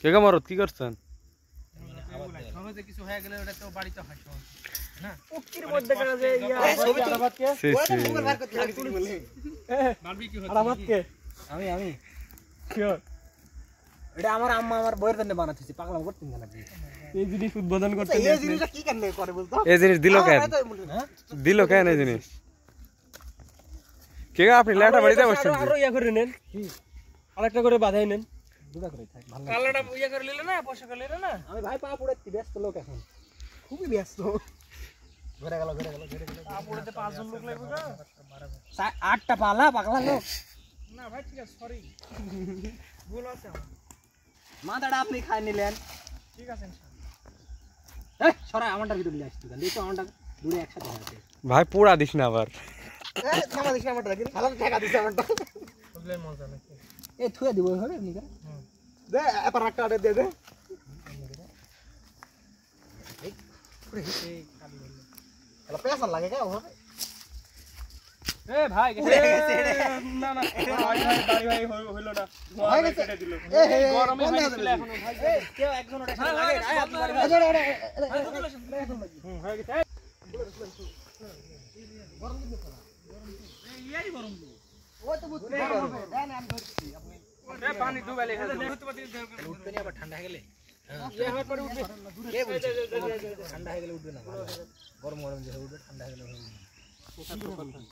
কে গো মারত কি করছেন? সহজে কিছু হয়ে গেলে ওটা তো বাড়িতে হয় সহজ না উকির মধ্যে কাজ যে ছবি আরাবাত কে সি সি মোবাইল বার করতে লাগে বলে মারবি কি হচ্ছে আরাবাত কে আমি শিওর এটা আমার আম্মা আমার বইয়ের জন্য বানাতেছি পাগলাম করতেন না নাকি এই জিনিস উদ্বোধন করতে এই জিনিসটা কি কেন করে বলতো এই জিনিস দিল কেন? হ্যাঁ দিল কেন এই জিনিস? কে গো আপনি লেটা বাড়িতে বসছেন? আরো ইয়া করে নেন আরেকটা করে বাঁধাই নেন দুটা করে থাক ভালো কালাটা ইয়া করে নিলে না পয়সা করে নিলে না আমি ভাই পা পুড়াচ্ছি ব্যস্ত লোক এখন খুবই ব্যস্ত ঘুরে গেল পা পড়তে 5 জন লোক লাগবে না 8টা পালা পাগলা লোক না ভাই ঠিক আছে সরি ভুল আছে আমার মাথাটা আপনি খাই নিলেন ঠিক আছে ইনশাআল্লাহ এই সরাই আমারটার ভিতরে নিয়ে আসছি দেখো আমারটা দুটো একসাথে আছে ভাই পোড়া দিস না আবার। এই থামা দিস আমারটা দেখি ভালো টাকা দিছে আমারটা বুঝলেন মজা নাকি এই থুয়ে দিব হবে আপনি দে এপার একটা অর্ডার দে দে এই এলা পেছন লাগে কেন হবে এ ভাই না না ভাই ভাই হইলো না হয়ে গেছে কেটে দিল এই গরমে গরমে হয়ে গেছিল এখনো ভাই এই কেউ একজন ওটা লাগে আয় আপনার হয়ে গেছে এই গরম ওই তো বুঝতে হবে দেন আমি ধরছি আপনি এ পানি ডুবাইলে খালি উঠবে না আবার ঠান্ডা হয়ে গেলে এ হওয়ার পরে উঠবে কে বলছে ঠান্ডা হয়ে গেলে উঠবে না গরম গরম যে উঠবে ঠান্ডা হয়ে গেলে